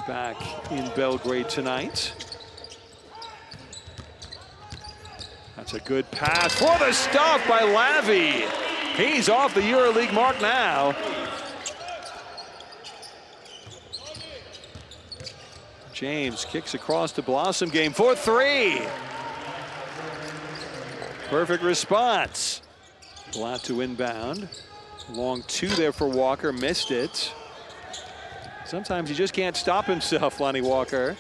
back in Belgrade tonight. That's a good pass for the stop by Lavi. He's off the EuroLeague mark now. James kicks across to Blossom game for three. Perfect response. Blatt to inbound. Long two there for Walker, missed it. Sometimes he just can't stop himself, Lonnie Walker.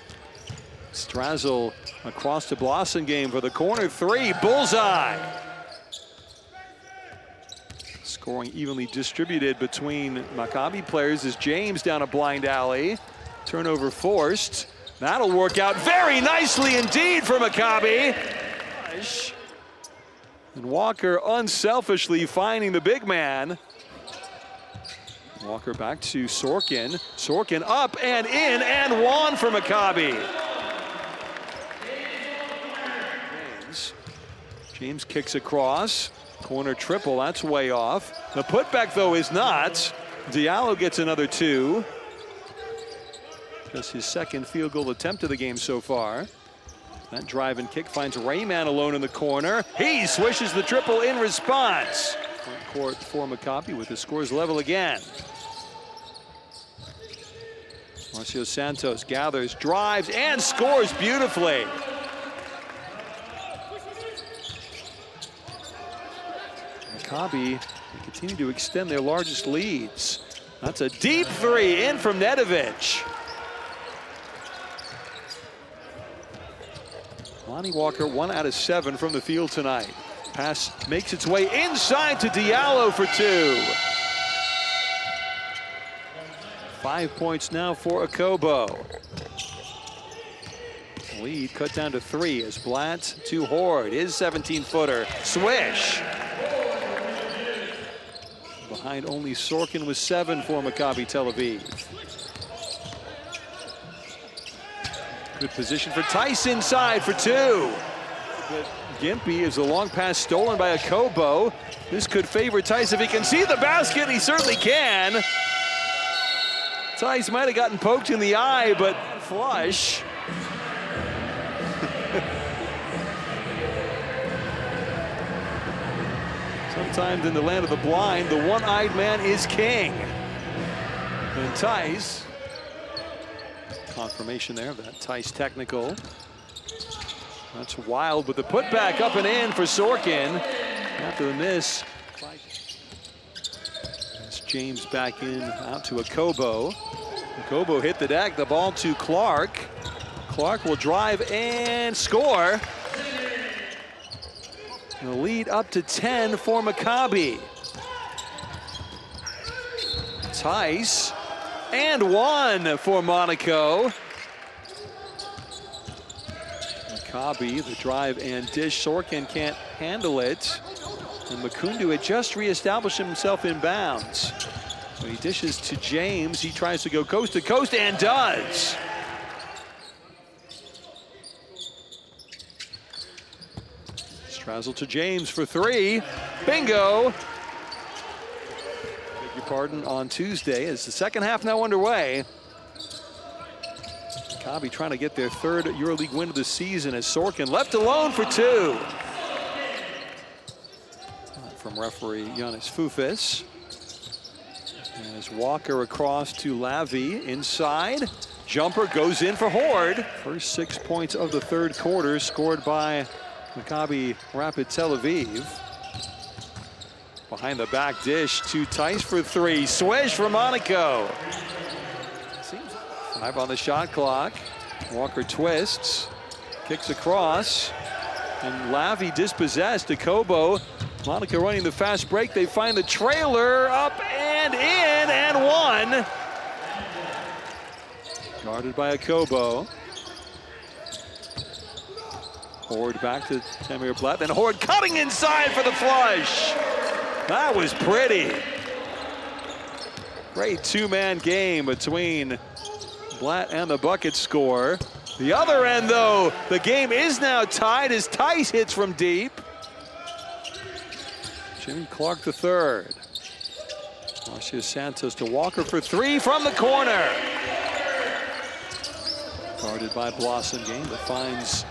Strazel across to Blossom game for the corner three, bullseye. Scoring evenly distributed between Maccabi players as James down a blind alley. Turnover forced. That'll work out very nicely indeed for Maccabi. And Walker unselfishly finding the big man. Walker back to Sorkin. Sorkin up and in and one for Maccabi. James kicks across. Corner triple, that's way off. The putback though is not. Diallo gets another two. Just his second field goal attempt of the game so far. That drive and kick finds Rayman alone in the corner. He swishes the triple in response. Front court for Maccabi with the scores level again. Marcio Santos gathers, drives, and scores beautifully. Maccabi continue to extend their largest leads. That's a deep three in from Nedovic. Lonnie Walker 1 out of 7 from the field tonight. Pass makes its way inside to Diallo for two. 5 points now for Akobo. Lead cut down to 3 as Blatt to Hoard. His 17-footer. Swish. Behind only Sorkin with 7 for Maccabi Tel Aviv. Good position for Tice inside for two. But Gimpy is a long pass stolen by Akobo. This could favor Tice if he can see the basket, and he certainly can. Tice might have gotten poked in the eye, but flush. Sometimes in the land of the blind, the one-eyed man is king. And Tice, confirmation there of that Tice technical. That's wild with the putback up and in for Sorkin. After the miss, that's James back in, out to Akobo. Akobo hit the deck, the ball to Clark. Clark will drive and score. The lead up to 10 for Maccabi. Tice and one for Monaco. Maccabi, the drive and dish. Sorkin can't handle it. And Makundu had just reestablished himself in bounds. So he dishes to James. He tries to go coast to coast and does. Strazel to James for three. Bingo. Beg your pardon, on Tuesday as the second half now underway. Maccabi trying to get their third EuroLeague win of the season as Sorkin left alone for two. From referee Giannis Foufis. As Walker across to Lavi inside. Jumper goes in for Hoard. First 6 points of the third quarter scored by Maccabi Rapid Tel Aviv. Behind the back dish to Tice for three. Swish for Monaco. 5 on the shot clock. Walker twists, kicks across, and Lavi dispossessed. Akobo, Monaco running the fast break. They find the trailer up and in and one. Guarded by Akobo. Hoard back to Tamir Blatt, then Hoard cutting inside for the flush. That was pretty. Great two-man game between Blatt and the bucket scorer. The other end, though, the game is now tied as Tice hits from deep. Jimmy Clark the third. Marcio Santos to Walker for three from the corner. Guarded by Blossom game, but finds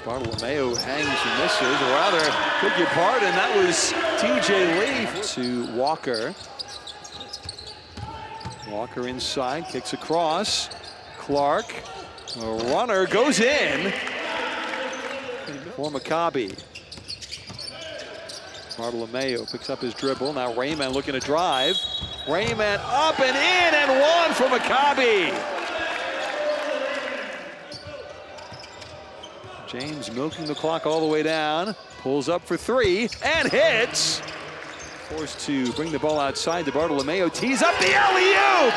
Bartolomeo, hangs and misses, or rather, beg your pardon, that was TJ Leaf to Walker. Walker inside, kicks across. Clark, a runner, goes in for Maccabi. Bartolomeo picks up his dribble. Now Rayman looking to drive. Rayman up and in and one for Maccabi. James milking the clock all the way down. Pulls up for three and hits. Forced to bring the ball outside to Bartolomeo. Tees up the alley-oop.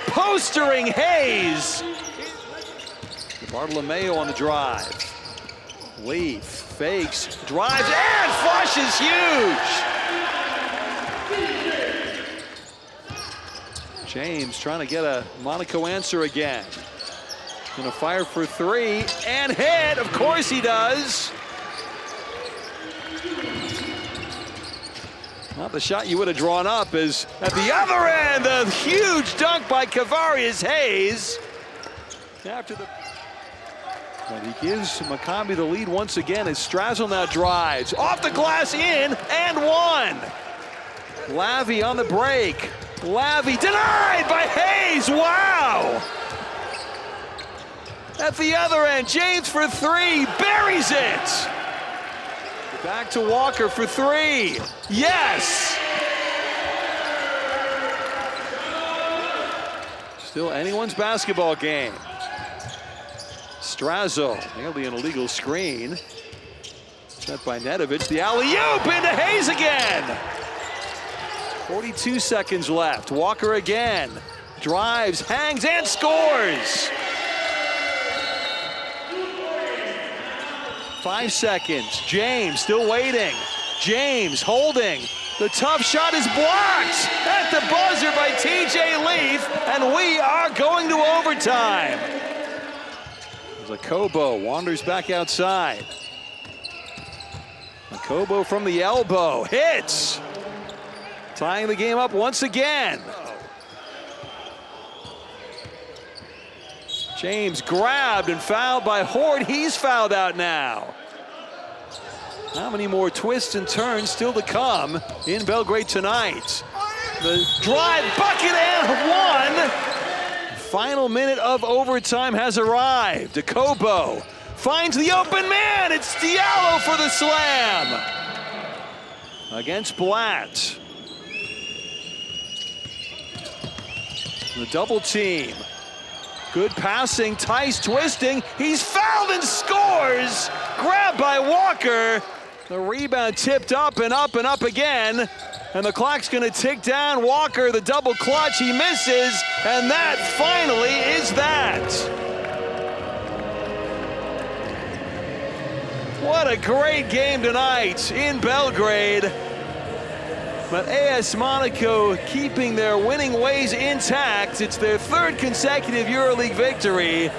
Postering Hayes. Bartolomeo on the drive. Leaf fakes, drives, and flushes huge. James trying to get a Monaco answer again. Gonna fire for three and hit. Of course he does. Not the shot you would have drawn up, is at the other end, a huge dunk by Kavarius Hayes. After the, but he gives Maccabi the lead once again as Strazel now drives off the glass, in and one. Lavi on the break. Lavi denied by Hayes. Wow. At the other end, James for three, buries it. Back to Walker for three. Yes. Still anyone's basketball game. Strazel, nearly an illegal screen. Set by Nedovic. The alley-oop into Hayes again. 42 seconds left. Walker again. Drives, hangs, and scores. 5 seconds. James still waiting. James holding. The tough shot is blocked at the buzzer by TJ Leaf, and we are going to overtime. Kobo wanders back outside. Kobo from the elbow hits, tying the game up once again. James grabbed and fouled by Hoard. He's fouled out now. How many more twists and turns still to come in Belgrade tonight? The drive, bucket, and one. Final minute of overtime has arrived. Kobo finds the open man. It's Diallo for the slam against Blatt. The double team. Good passing, Tice twisting. He's fouled and scores. Grabbed by Walker. The rebound tipped up and up and up again. And the clock's gonna tick down. Walker, the double clutch, he misses. And that finally is that. What a great game tonight in Belgrade. But AS Monaco keeping their winning ways intact. It's their third consecutive EuroLeague victory.